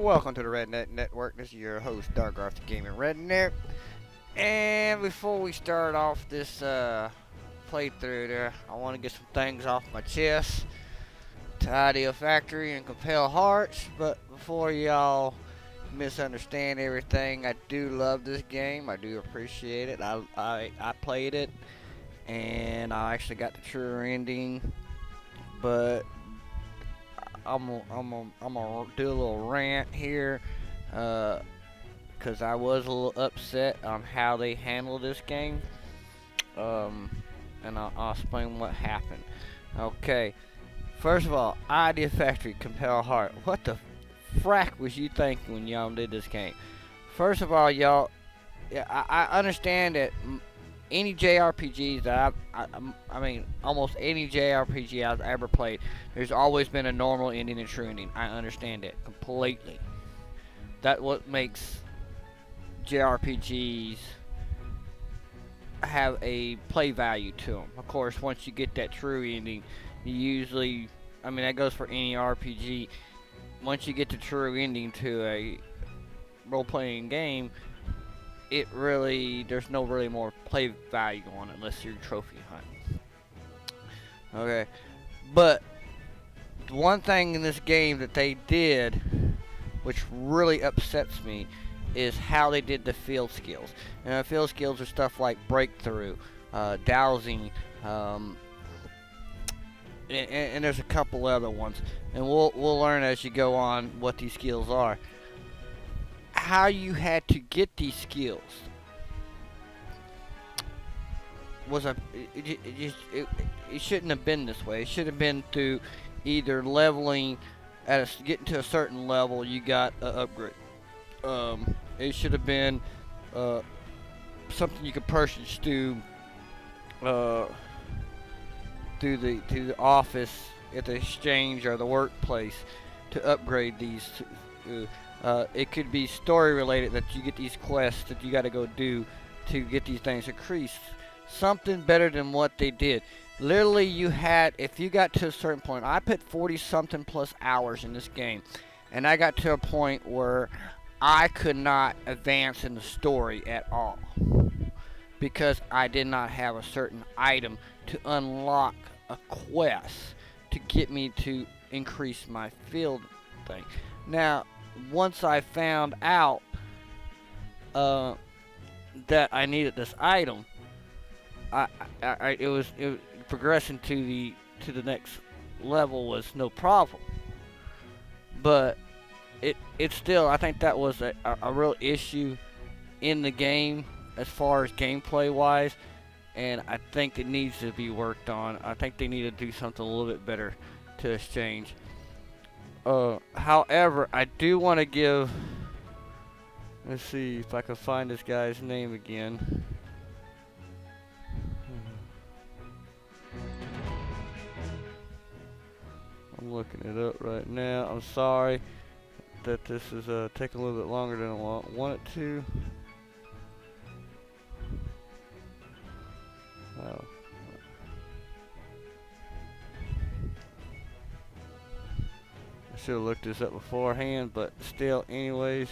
Welcome to the Redneck Network. This is your host, Dargarth, the Gaming Redneck. And before we start off this playthrough there, I want to get some things off my chest. Tidy a factory and compel hearts. But before y'all misunderstand everything, I do love this game. I do appreciate it. I played it, and I actually got the true ending. But I'm gonna do a little rant here, cause I was a little upset on how they handled this game, and I'll explain what happened. Okay, first of all, Idea Factory, Compel Heart. What the frack was you thinking when y'all did this game? First of all, y'all, I understand that any JRPGs that I mean, almost any JRPG I've ever played, there's always been a normal ending and true ending. I understand it completely. That's what makes JRPGs have a play value to them. Of course, once you get that true ending, you usually, I mean, that goes for any RPG. Once you get the true ending to a role-playing game, it really, there's no really more play value on it unless you're trophy hunting. Okay, but the one thing in this game that they did, which really upsets me, is how they did the field skills. And the field skills are stuff like breakthrough, dowsing, and there's a couple other ones. And we'll learn as you go on what these skills are. How you had to get these skills was it shouldn't have been this way. It should have been through either leveling getting to a certain level, you got an upgrade. It should have been something you could purchase through the office at the exchange or the workplace to upgrade these. It could be story related, that you get these quests that you got to go do to get these things increased. Something better than what they did. Literally, you had, if you got to a certain point, I put 40 something plus hours in this game, and I got to a point where I could not advance in the story at all because I did not have a certain item to unlock a quest to get me to increase my field thing. Now, once I found out that I needed this item, it was progressing to the next level was no problem. But it still, I think that was a real issue in the game as far as gameplay wise, and I think it needs to be worked on. I think they need to do something a little bit better to exchange. However, I do want to give, let's see if I can find this guy's name again. I'm looking it up right now. I'm sorry that this is taking a little bit longer than I want it to. Oh. I should have looked this up beforehand, but still, anyways.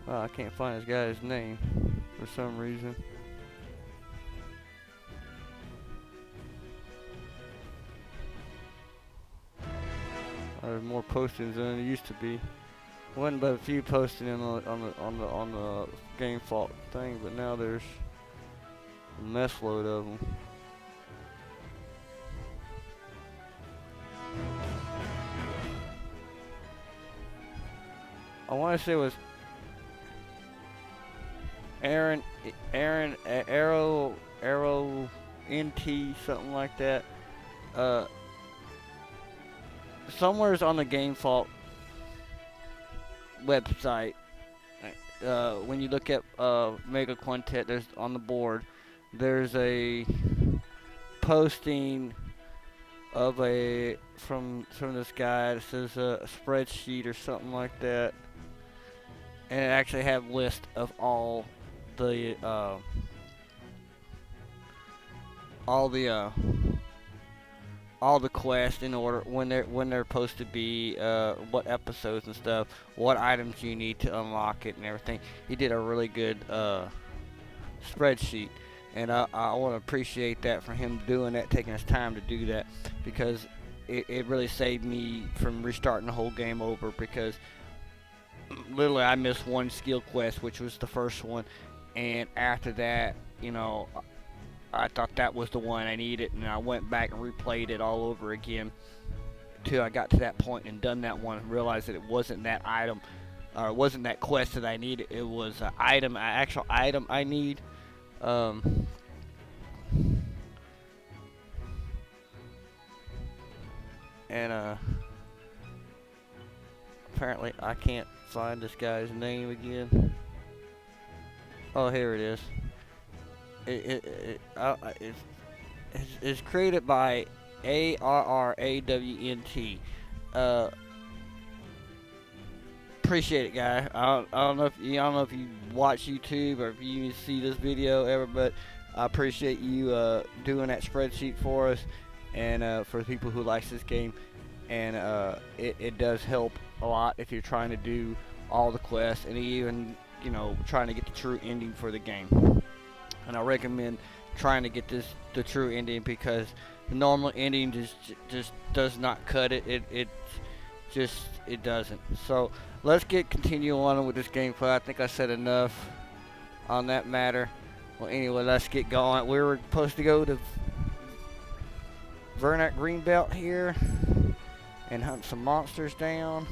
I can't find this guy's name for some reason. There's more postings than there used to be. Wasn't but a few posting on the game fault thing, but now there's a mess load of them. I want to say it was Aaron Arrow NT, something like that. Somewhere's on the Game Fault website. When you look at Mega Quintet, there's on the board. There's a posting of from this guy that says a spreadsheet or something like that, and it actually have list of all the all the all the quests in order when they're supposed to be, what episodes and stuff, what items you need to unlock it and everything. He did a really good spreadsheet, and I want to appreciate that for him doing that, taking his time to do that, because it really saved me from restarting the whole game over, because literally I missed one skill quest, which was the first one, and after that, I thought that was the one I needed, and I went back and replayed it all over again till I got to that point and done that one and realized that it wasn't that item, or it wasn't that quest that I needed. It was an actual item I need. And apparently I can't find this guy's name again. Oh, here it is. It's created by ARRAWNT. Appreciate it, guy. I don't know if you watch YouTube or if you see this video ever, but I appreciate you doing that spreadsheet for us, and for the people who likes this game, and it does help a lot if you're trying to do all the quests, and even trying to get the true ending for the game. And I recommend trying to get the true ending, because the normal ending just does not cut it. It doesn't. So let's continue on with this gameplay. I think I said enough on that matter. Well, anyway, let's get going. We were supposed to go to Rant Greenbelt here and hunt some monsters down.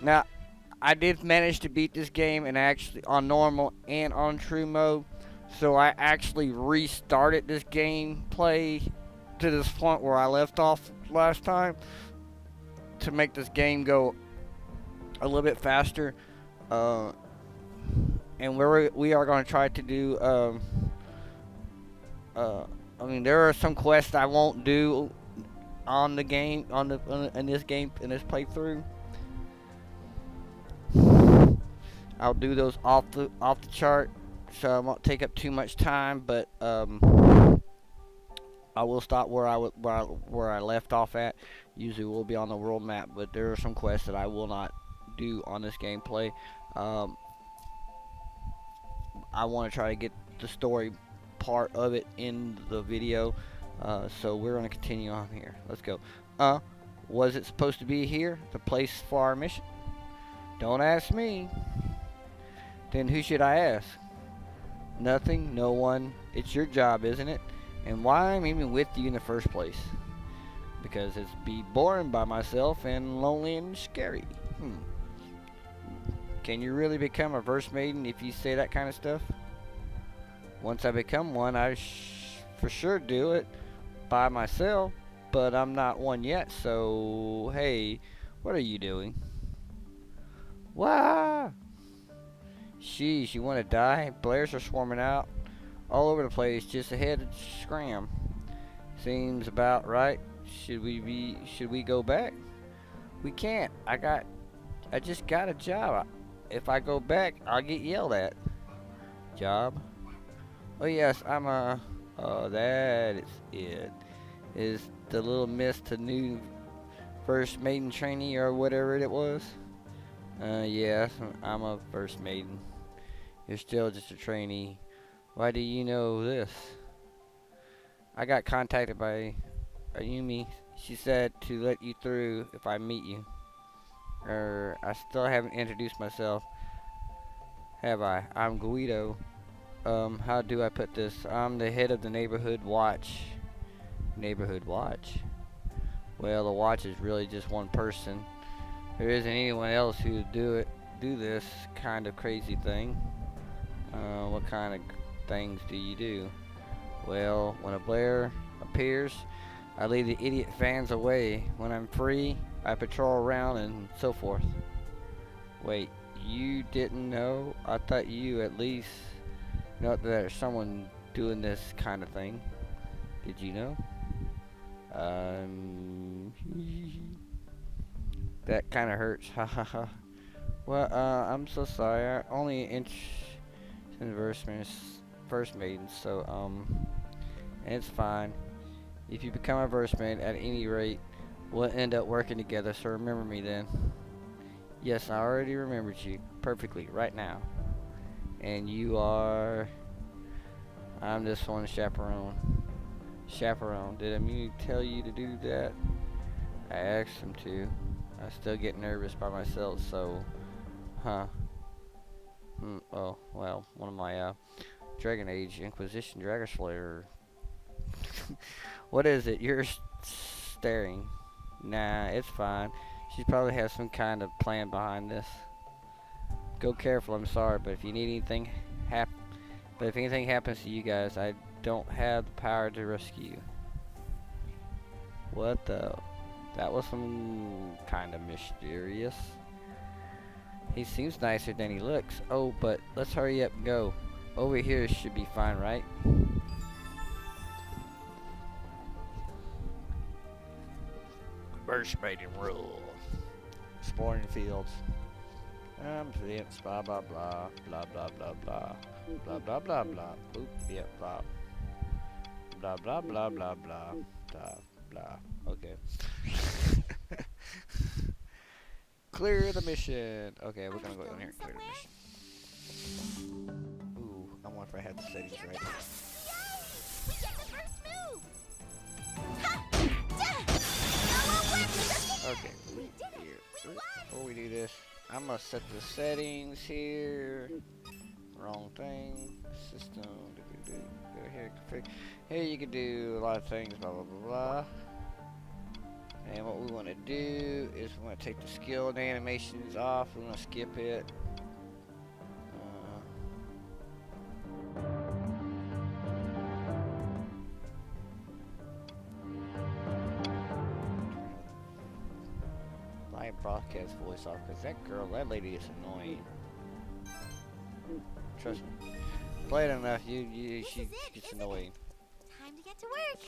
Now, I did manage to beat this game, and actually on normal and on true mode. So I actually restarted this gameplay to this point where I left off last time to make this game go a little bit faster. And we are going to try to do. There are some quests I won't do on the game in this playthrough. I'll do those off the chart, so I won't take up too much time. But I will stop where I left off at. Usually we'll be on the world map, but there are some quests that I will not do on this gameplay. I want to try to get the story part of it in the video, so we're going to continue on here. Let's go. Was it supposed to be here, the place for our mission? Don't ask me. Then who should I ask? Nothing, no one. It's your job, isn't it? And why I'm even with you in the first place? Because it's be boring by myself and lonely and scary. Can you really become a verse maiden if you say that kind of stuff? Once I become one, I for sure do it by myself, but I'm not one yet, so hey, what are you doing? Wah! Sheesh, you want to die? Blares are swarming out all over the place, just ahead of scram. Seems about right. Should we go back? We can't. I just got a job. If I go back, I'll get yelled at. Job? Oh yes, oh, that is it. Is the little miss the new first maiden trainee or whatever it was? Yes, I'm a first maiden. You're still just a trainee. Why do you know this? I got contacted by Ayumi. She said to let you through if I meet you. I still haven't introduced myself. Have I? I'm Guido. How do I put this? I'm the head of the neighborhood watch. Neighborhood watch? Well, the watch is really just one person. There isn't anyone else who would do this kind of crazy thing. What kind of things do you do? Well, when a Blair appears, I lead the idiot fans away. When I'm free, I patrol around and so forth. Wait, you didn't know? I thought you at least know that there's someone doing this kind of thing. Did you know? That kind of hurts. Ha ha ha. Well, I'm so sorry. I only inch in verse first maiden, so and it's fine. If you become a first maiden, at any rate, we'll end up working together. So remember me then. Yes, I already remembered you perfectly right now. And you are. I'm this one's chaperone. Chaperone. Did I mean to tell you to do that? I asked him to. I still get nervous by myself, so. Huh. Oh, well, one of my, Dragon Age Inquisition Dragon Slayer. What is it? You're staring. Nah, it's fine. She probably has some kind of plan behind this. Go careful, I'm sorry, but if you need anything but if anything happens to you guys, I don't have the power to rescue you. What the? That was some kind of mysterious. He seems nicer than he looks. Oh, but let's hurry up and go. Over here should be fine, right? First maiden rule. Exploring fields. Vince, blah blah blah, blah blah blah blah, blah blah blah blah. Oop, yeah, blah. Blah blah blah blah blah, blah blah. Okay. Clear the mission. Okay, we're gonna go in here and clear the mission. Ooh, I wonder if I had the settings right. We get the first move. Okay, before we do this, I'm gonna set the settings here. Wrong thing. System. Go here, config. Here you can do a lot of things. Blah blah blah blah. And what we want to do is we want to take the skill and animations off. We want to skip it. My broadcast voice off because that lady is annoying. Trust me. Play it enough, she gets annoying. Time to get to work.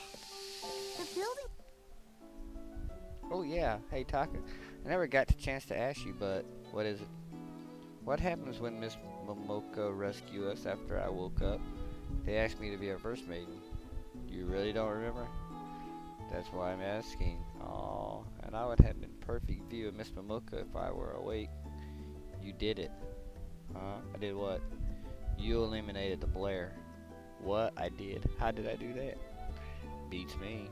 The building. Oh yeah, hey Taka. I never got the chance to ask you, but what is it? What happens when Miss Momoko rescued us after I woke up? They asked me to be a first maiden. You really don't remember? That's why I'm asking. Oh, and I would have been perfect view of Miss Momoko if I were awake. You did it. Huh? I did what? You eliminated the Blair. What? I did. How did I do that? Beats me.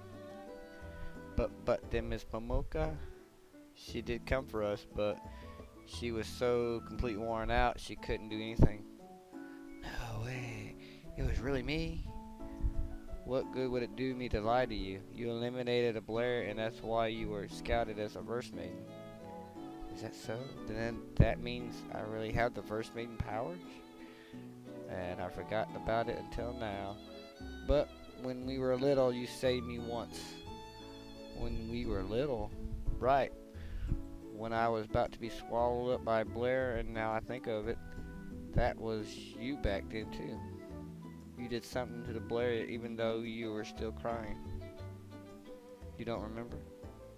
But then Miss Momoko, she did come for us, but she was so completely worn out she couldn't do anything. No way. It was really me? What good would it do me to lie to you? You eliminated a Blair and that's why you were scouted as a first maiden. Is that so? Then that means I really have the first maiden powers? And I've forgotten about it until now. But when we were little, you saved me once. When we were little? Right. When I was about to be swallowed up by Blair, and now I think of it, that was you back then too. You did something to the Blair even though you were still crying. You don't remember?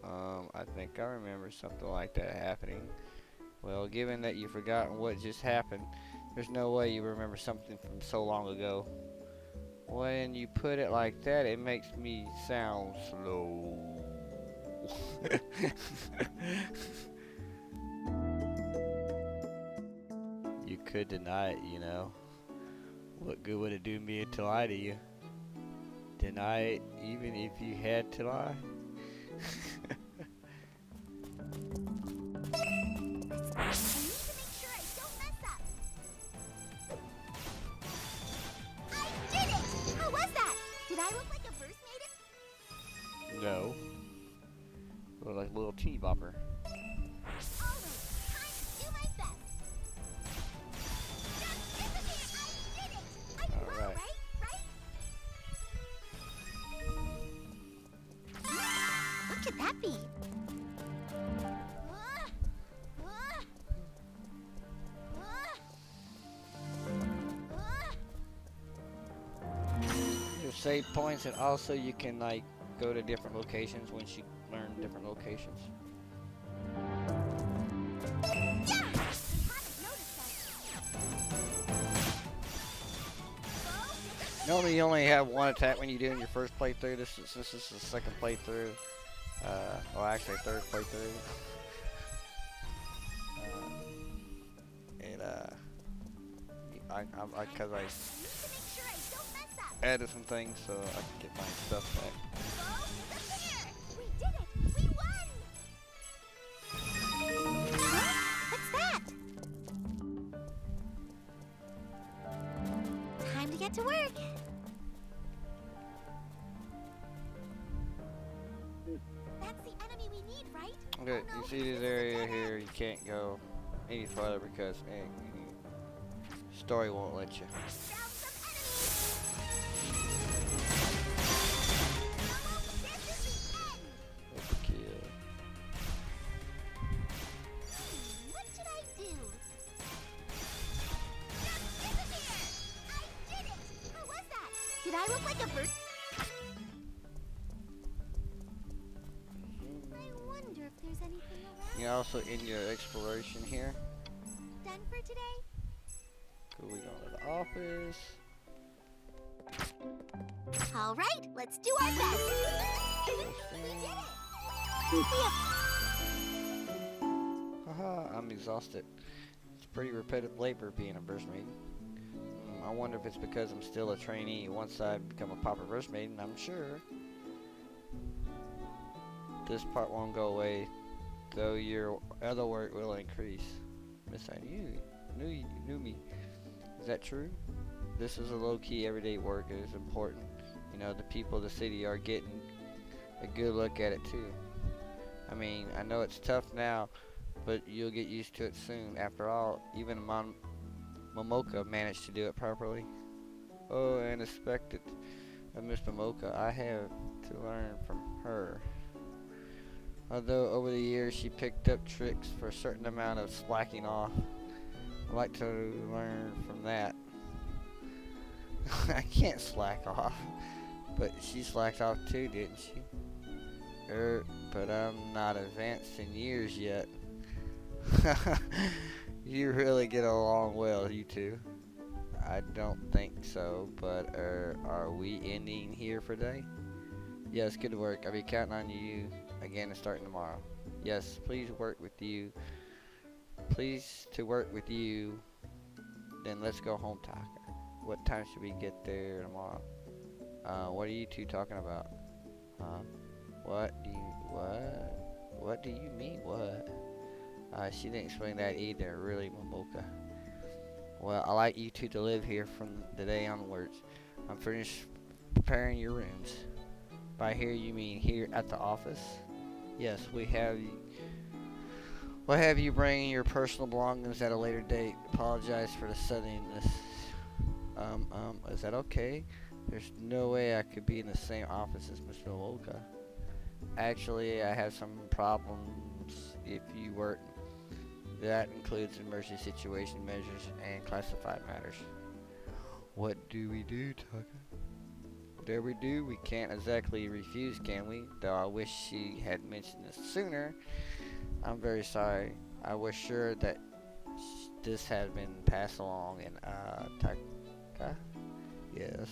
I think I remember something like that happening. Well, given that you've forgotten what just happened, there's no way you remember something from so long ago. When you put it like that, it makes me sound slow. You could deny it, you know. What good would it do me to lie to you? Deny it even if you had to lie? No. Look like a little teeny bopper. Alright. What could that be? You save points and also you can like go to different locations once you learn different locations. You only have one attack when you do in your first playthrough. This is the second playthrough. Well, actually, third playthrough. Because I added some things so I can get my stuff back. We did it! We won! What's that? Time to get to work. That's the enemy we need, right? Okay, Oh, no, you see this area here, you can't go any further because story won't let you. Down some enemies! What should I do? Just disappear! I did it! How was that? Did I look like a bird? I wonder if there's anything around. You also in your exploration here. Done for today? Cool, we go to the office. All right, let's do our best. We did it! Haha, I'm exhausted. It's pretty repetitive labor being a burst maiden. I wonder if it's because I'm still a trainee. Once I become a proper burst maiden, I'm sure this part won't go away, though your other work will increase. Miss, I knew me. Is that true? This is a low-key everyday work. It is important. You know, the people of the city are getting a good look at it too. I mean, I know it's tough now, but you'll get used to it soon. After all, even Momoka managed to do it properly. Oh, unexpected of Miss Momoka. I have to learn from her. Although over the years she picked up tricks for a certain amount of slacking off. I'd like to learn from that. I can't slack off. But she slacked off too, didn't she? But I'm not advanced in years yet. You really get along well, you two. I don't think so, but are we ending here for today? Yes, good work. I'll be counting on you again and starting tomorrow. Yes, please work with you. Please to work with you. Then let's go home, Tucker. What time should we get there tomorrow? What are you two talking about? What do you mean, what? She didn't explain that either, really, Momoka. Well, I like you two to live here from the day onwards. I'm finished preparing your rooms. By here, you mean here at the office? Yes, we'll have you bring your personal belongings at a later date. Apologize for the suddenness. Is that okay? There's no way I could be in the same office as Mr. Momoka. Actually, I have some problems if you weren't. That includes emergency situation measures and classified matters. What do we do, Tucker? Whatever we do, we can't exactly refuse, can we? Though I wish she had mentioned this sooner. I'm very sorry. I was sure that this had been passed along and, Taka? Yes.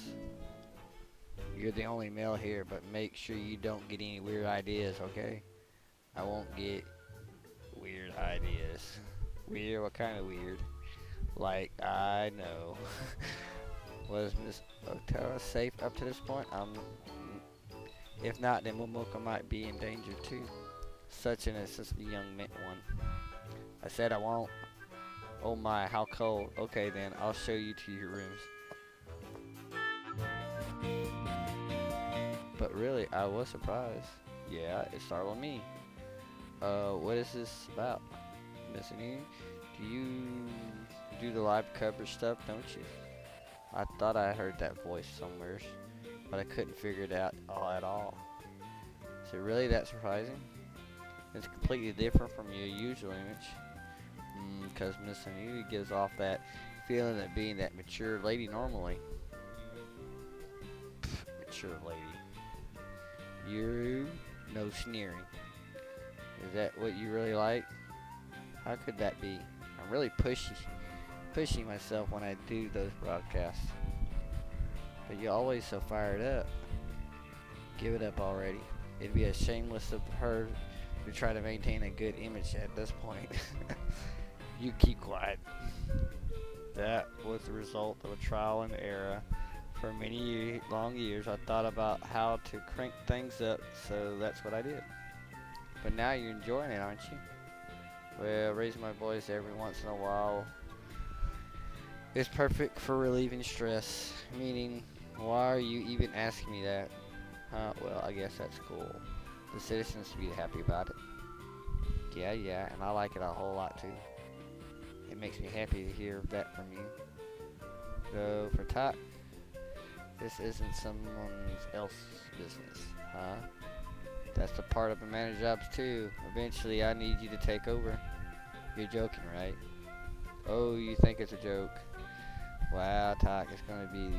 You're the only male here, but make sure you don't get any weird ideas, okay? I won't get weird ideas. Weird? What kind of weird? Like, I know. Was Miss Otoha safe up to this point? If not, then Momoka might be in danger too. Such an assistant young one. I said I won't. Oh my, how cold. Okay then, I'll show you to your rooms. But really, I was surprised. Yeah, it startled me. What is this about? Missing you? Do you do the live cover stuff, don't you? I thought I heard that voice somewhere, but I couldn't figure it out at all. Is it really that surprising? It's completely different from your usual image. Because Miss Anu gives off that feeling of being that mature lady normally. Mature lady. You, no sneering. Is that what you really like? How could that be? I'm really pushing myself when I do those broadcasts. But you're always so fired up. Give it up already. It'd be a shameless of her to try to maintain a good image at this point. You keep quiet. That was the result of a trial and error. For many long years, I thought about how to crank things up, so that's what I did. But now you're enjoying it, aren't you? Well, raising my voice every once in a while is perfect for relieving stress. Meaning, why are you even asking me that? Well, I guess that's cool. The citizens should be happy about it. Yeah, and I like it a whole lot too. It makes me happy to hear that from you. Though, for talk, this isn't someone else's business, huh? That's the part of the manager jobs too. Eventually, I need you to take over. You're joking, right? Oh, you think it's a joke? Wow, talk, it's gonna be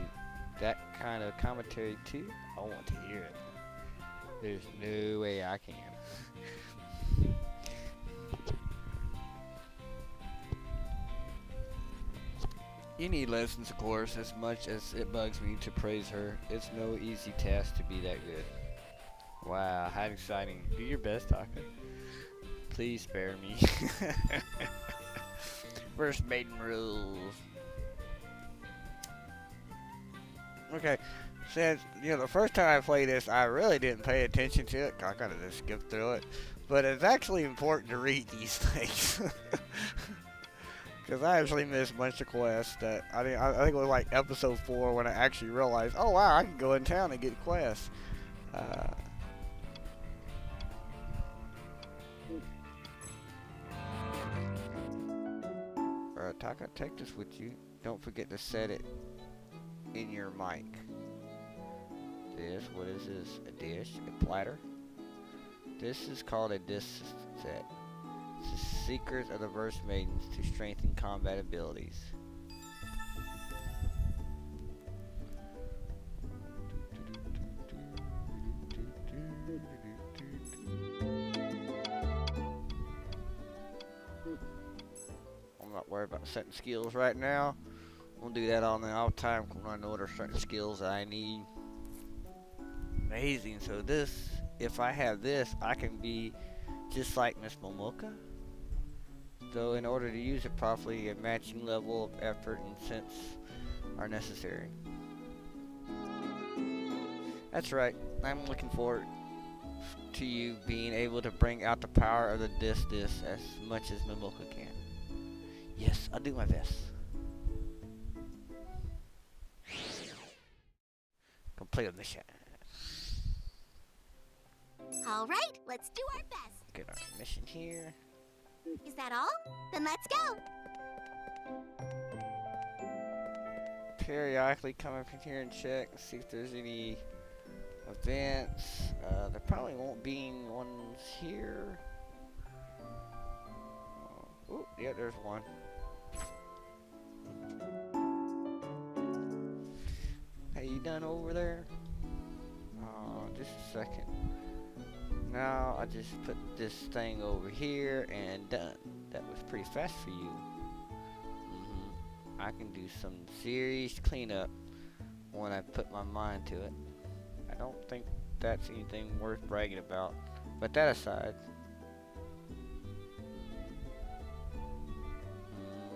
that kind of commentary too? I want to hear it. There's no way I can. You need lessons, of course, as much as it bugs me to praise her. It's no easy task to be that good. Wow, how exciting. Do your best, Taka. Please spare me. First Maiden rules. Okay, since, the first time I played this, I really didn't pay attention to it. I kind of just skipped through it. But it's actually important to read these things. Because I actually missed a bunch of quests that, I think it was like episode 4 when I actually realized, oh wow, I can go in town and get quests. Taka, take this with you. Don't forget to set it in your mic. What is this? A dish? A platter? This is called a dish set. It's the secret of the verse maidens to strengthen combat abilities. I'm not worried about setting skills right now. We'll do that on the off time when I know what are certain skills that I need. Amazing. So this, if I have this, I can be just like Miss Momoka. Though in order to use it properly, a matching level of effort and sense are necessary. That's right. I'm looking forward to you being able to bring out the power of the dis as much as Momoka can. Yes, I'll do my best. Complete a mission. All right, let's do our best. Get our mission here. Is that all? Then let's go. Periodically come up in here and check and see if there's any events. There probably won't be ones here. Oh, yeah, there's one. Hey, you done over there? Just a second. Now I just put this thing over here and done. That was pretty fast for you. I can do some serious cleanup when I put my mind to it. I don't think that's anything worth bragging about. But that aside,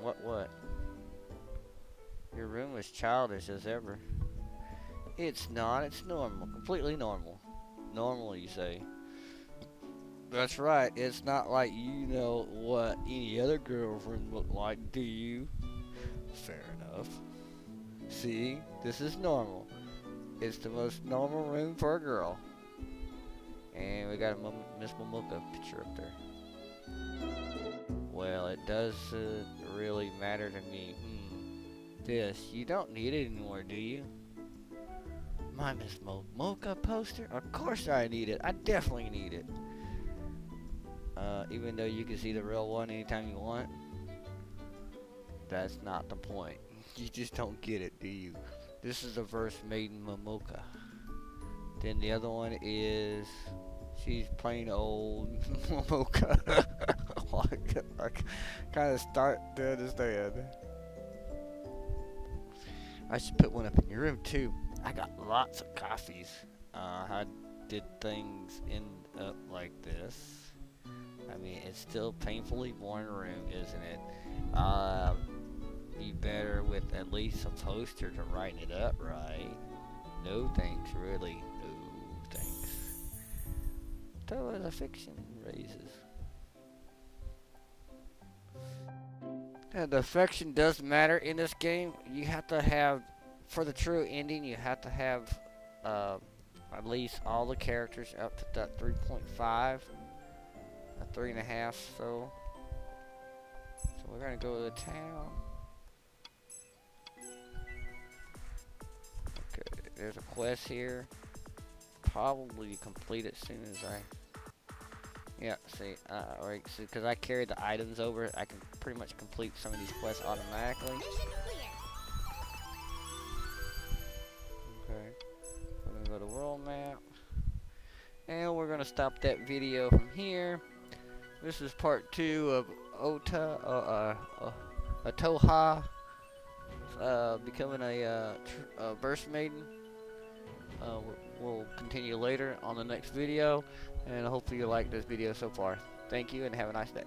what? Your room is childish as ever. It's not. It's normal. Completely normal. Normal, you say? That's right. It's not like you know what any other girlfriend look like, do you? Fair enough. See? This is normal. It's the most normal room for a girl. And we got a Miss Momoka picture up there. Well, it doesn't really matter to me. This, you don't need it anymore, do you? My Miss Momoka poster? Of course I need it. I definitely need it. Even though you can see the real one anytime you want. That's not the point. You just don't get it, do you? This is the verse Maiden Momoka. Then the other one is... she's plain old Momoka. I kind of start to understand. I should put one up in your room too. I got lots of coffees. How did things end up like this? I mean, it's still painfully boring room, isn't it? Be better with at least a poster to write it up right. No thanks, really. No thanks. So the fiction raises. The fiction does matter in this game. You have to have, for the true ending, you have to have at least all the characters up to that 3.5, 3.5. So we're gonna go to the town. Okay, there's a quest here. Probably complete it as soon as I. Yeah, see, right, because I carry the items over, I can pretty much complete some of these quests automatically. Mission clear. Okay, we're gonna go to world map, and we're gonna stop that video from here. This is part 2 of Otoha, becoming a verse maiden. We'll continue later on the next video, and hopefully you like this video so far. Thank you and have a nice day.